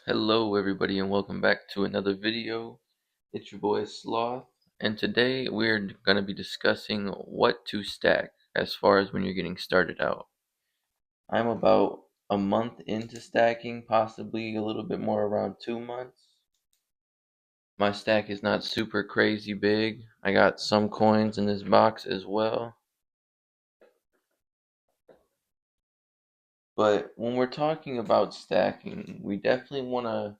Hello everybody and welcome back to another video. It's your boy Sloth, and today we're going to be discussing what to stack as far as when you're getting started out. I'm about a month into stacking, possibly a little bit more, around 2 months. My stack is not super crazy big. I got some coins in this box as well. But when we're talking about stacking, we definitely want to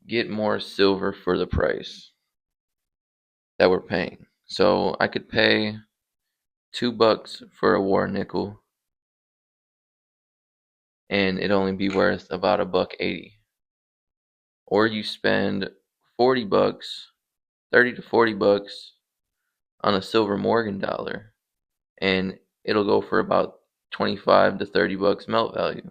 get more silver for the price that we're paying. So I could pay $2 for a war nickel and it'd only be worth about $1.80. Or you spend $40, 30 to $40 on a silver Morgan dollar and it'll go for about 25 to $30 melt value.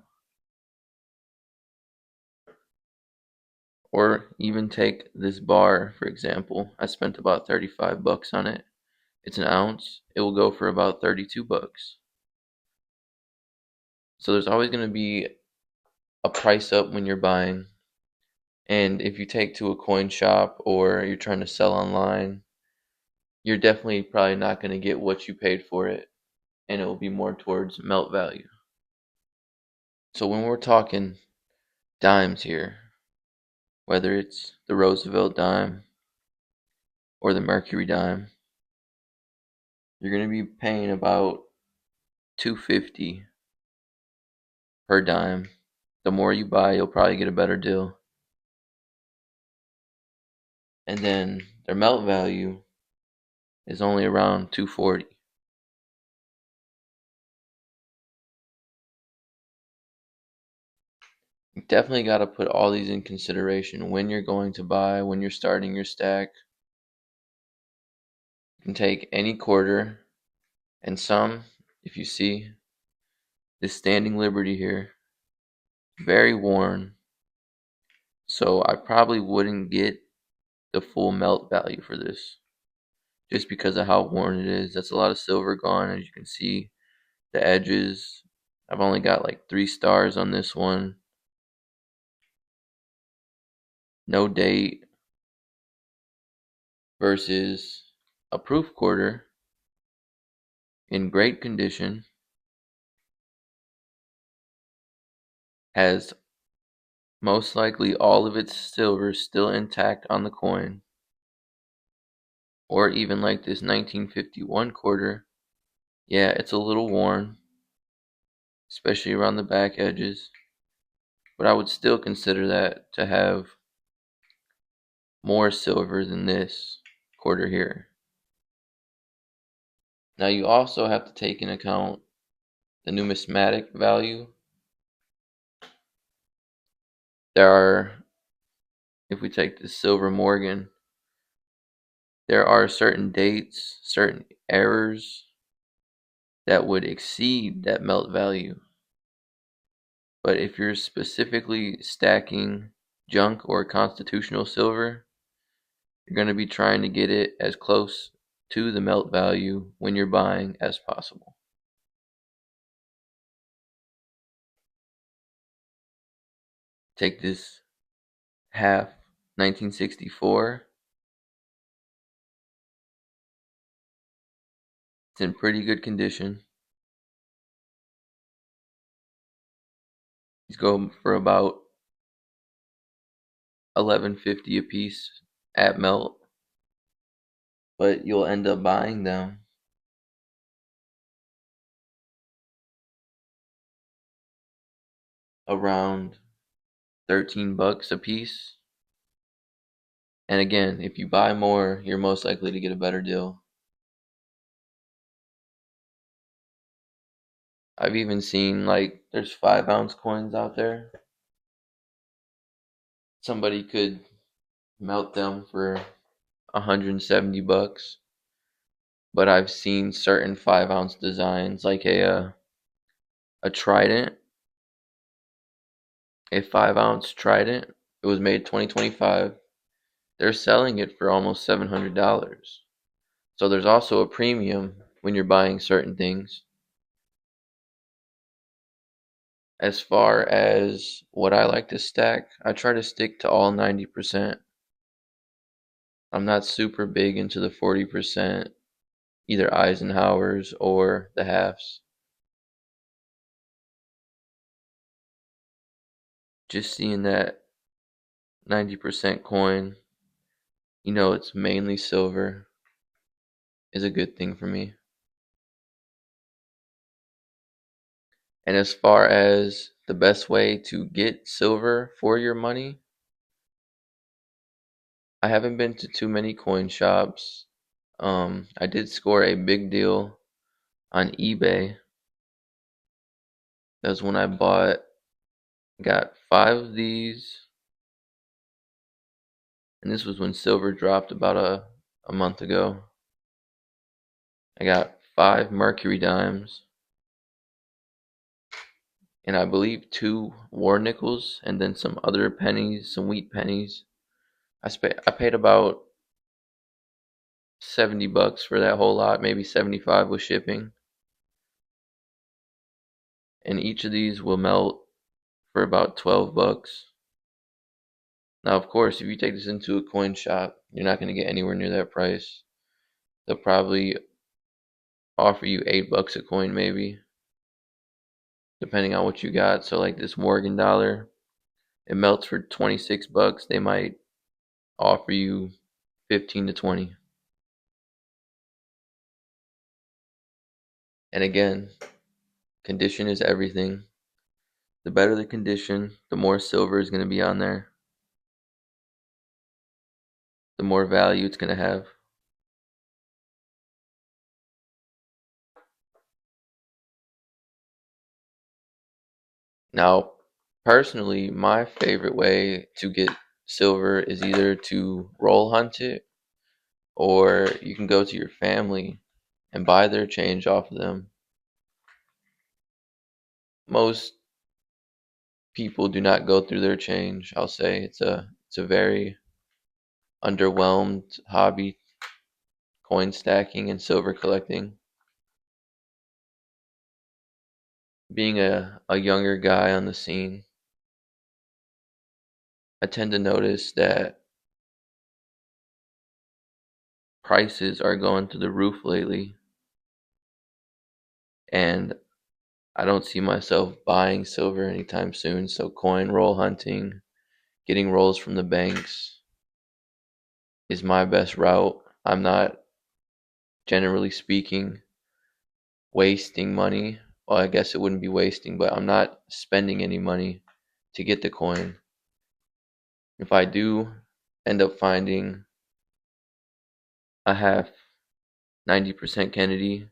Or even take this bar for example. I spent about $35 on it. It's an ounce. It will go for about $32. So there's always going to be a price up when you're buying. And if you take to a coin shop or you're trying to sell online, you're definitely probably not going to get what you paid for it, and it will be more towards melt value. So when we're talking dimes here, whether it's the Roosevelt dime or the Mercury dime, you're going to be paying about $2.50 per dime. The more you buy, you'll probably get a better deal. And then their melt value is only around $2.40. You definitely got to put all these in consideration when you're going to buy, when you're starting your stack. You can take any quarter, and some, if you see this Standing Liberty here, very worn. So I probably wouldn't get the full melt value for this, just because of how worn it is. That's a lot of silver gone, as you can see. The edges, I've only got like 3 stars on this one. No date. Versus a proof quarter in great condition, has most likely all of its silver still intact on the coin. Or even like this 1951 quarter, yeah, it's a little worn, especially around the back edges, but I would still consider that to have more silver than this quarter here. Now you also have to take into account the numismatic value. There are, if we take the silver Morgan, there are certain dates, certain errors that would exceed that melt value. But if you're specifically stacking junk or constitutional silver, you're going to be trying to get it as close to the melt value when you're buying as possible. Take this half 1964. It's in pretty good condition. These go for about $11.50 a piece at melt, but you'll end up buying them around $13 a piece. And again, if you buy more, you're most likely to get a better deal. I've even seen like there's 5-ounce coins out there. Somebody could melt them for $170, but I've seen certain 5-ounce designs like a Trident, a 5-ounce Trident. It was made 2025. They're selling it for almost $700. So there's also a premium when you're buying certain things. As far as what I like to stack, I try to stick to all 90%. I'm not super big into the 40%, either Eisenhower's or the halves. Just seeing that 90% coin, it's mainly silver, is a good thing for me. And as far as the best way to get silver for your money, I haven't been to too many coin shops. I did score a big deal on eBay. That was when I got 5 of these, and this was when silver dropped about a month ago. I got 5 Mercury dimes, and I believe 2 war nickels, and then some other pennies, some wheat pennies. I paid about $70 for that whole lot, maybe 75 with shipping. And each of these will melt for about $12. Now, of course, if you take this into a coin shop, you're not going to get anywhere near that price. They'll probably offer you $8 a coin, maybe, depending on what you got. So, like this Morgan dollar, it melts for $26. They might offer you 15 to 20. And again, condition is everything. The better the condition, the more silver is going to be on there, the more value it's going to have. Now, personally, my favorite way to get silver is either to roll hunt it, or you can go to your family and buy their change off of them. Most people do not go through their change. I'll say it's a very underwhelmed hobby, coin stacking and silver collecting. Being a younger guy on the scene, I tend to notice that prices are going through the roof lately, and I don't see myself buying silver anytime soon. So coin roll hunting, getting rolls from the banks is my best route. I'm not, generally speaking, wasting money. Well, I guess it wouldn't be wasting, but I'm not spending any money to get the coin. If I do end up finding a half 90% Kennedy,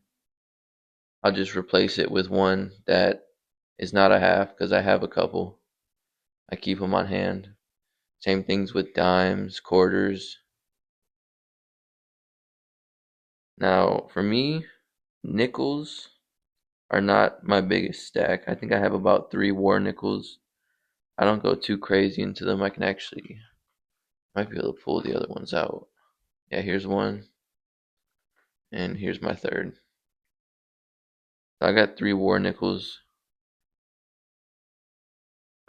I'll just replace it with one that is not a half because I have a couple. I keep them on hand. Same things with dimes, quarters. Now, for me, nickels are not my biggest stack. I think I have about 3 war nickels. I don't go too crazy into them. I can actually might be able to pull the other ones out. Yeah, here's one, and here's my third. So I got 3 war nickels.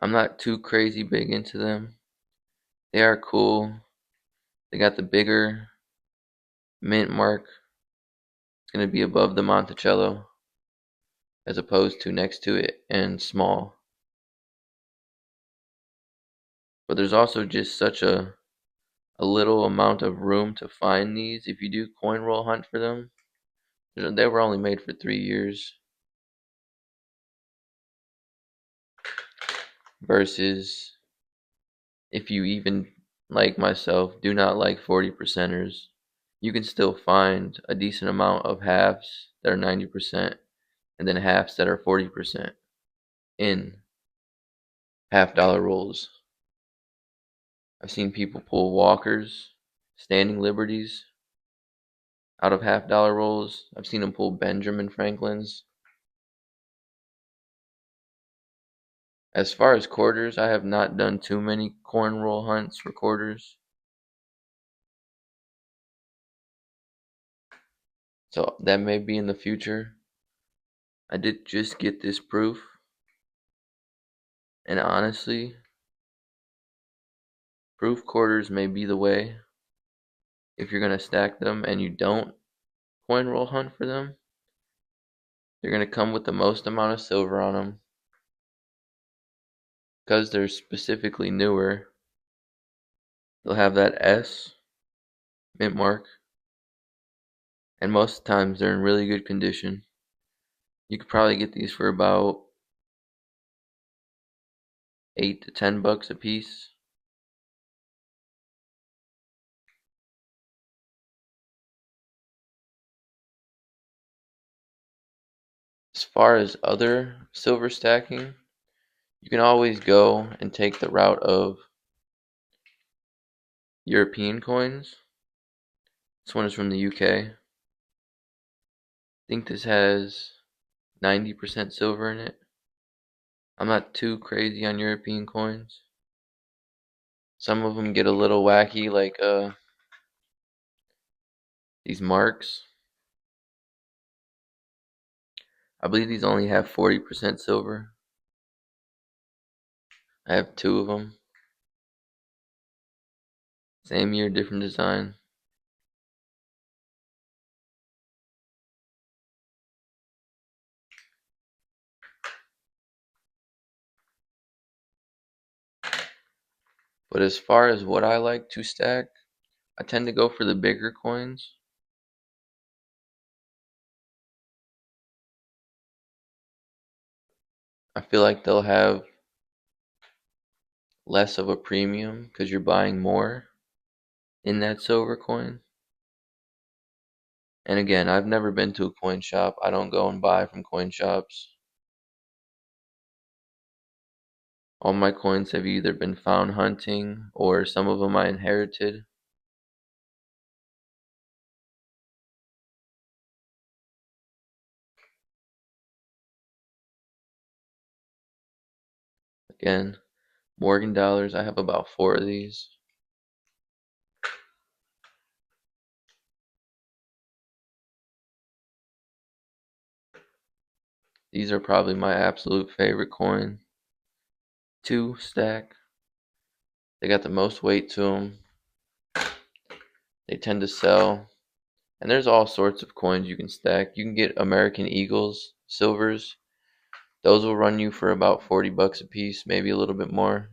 I'm not too crazy big into them. They are cool. They got the bigger mint mark. It's gonna be above the Monticello as opposed to next to it and small. But there's also just such a little amount of room to find these if you do coin roll hunt for them. They were only made for 3 years versus if you even, like myself, do not like 40 percenters, you can still find a decent amount of halves that are 90% and then halves that are 40% in half-dollar rolls. I've seen people pull Walkers, Standing Liberties out of half-dollar rolls. I've seen them pull Benjamin Franklins. As far as quarters, I have not done too many coin roll hunts for quarters. So that may be in the future. I did just get this proof. And honestly, proof quarters may be the way if you're going to stack them and you don't coin roll hunt for them. They're going to come with the most amount of silver on them because they're specifically newer. They'll have that S mint mark, and most of the times they're in really good condition. You could probably get these for about $8 to $10 a piece. As far as other silver stacking, you can always go and take the route of European coins. This one is from the UK. I think this has 90% silver in it. I'm not too crazy on European coins. Some of them get a little wacky, like these marks. I believe these only have 40% silver. I have two of them. Same year, different design. But as far as what I like to stack, I tend to go for the bigger coins. I feel like they'll have less of a premium because you're buying more in that silver coin. And again, I've never been to a coin shop. I don't go and buy from coin shops. All my coins have either been found hunting or some of them I inherited. Again, Morgan dollars, I have about 4 of these. These are probably my absolute favorite coin to stack. They got the most weight to them. They tend to sell. And there's all sorts of coins you can stack. You can get American Eagles, silvers. Those will run you for about $40 a piece, maybe a little bit more.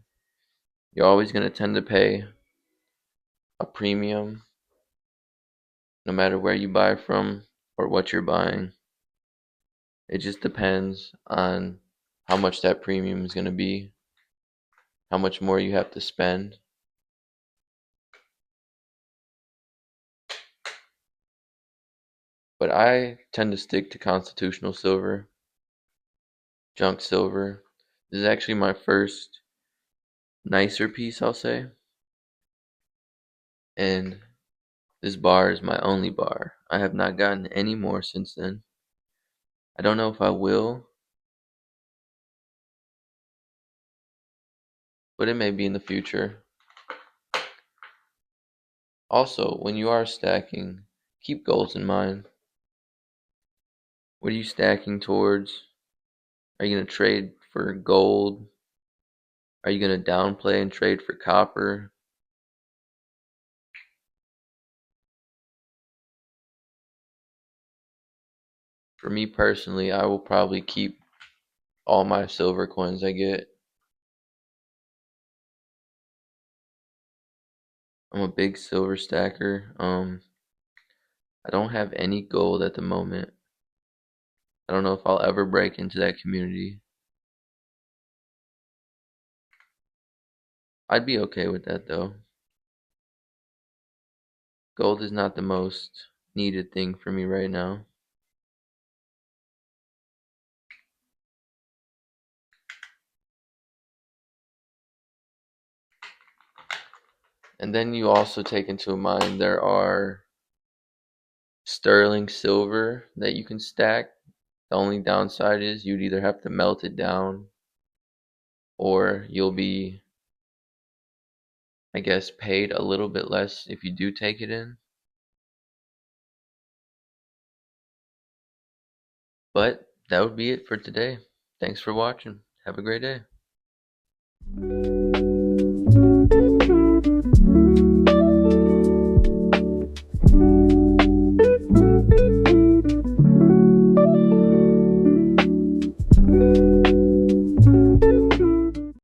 You're always going to tend to pay a premium no matter where you buy from or what you're buying. It just depends on how much that premium is going to be, how much more you have to spend. But I tend to stick to constitutional silver, junk silver. This is actually my first nicer piece, I'll say. And this bar is my only bar. I have not gotten any more since then. I don't know if I will, but it may be in the future. Also, when you are stacking, keep goals in mind. What are you stacking towards? Are you going to trade for gold? Are you going to downplay and trade for copper? For me personally, I will probably keep all my silver coins I get. I'm a big silver stacker. I don't have any gold at the moment. I don't know if I'll ever break into that community. I'd be okay with that though. Gold is not the most needed thing for me right now. And then you also take into mind there are sterling silver that you can stack. The only downside is you'd either have to melt it down or you'll be, I guess, paid a little bit less if you do take it in. But that would be it for today. Thanks for watching. Have a great day.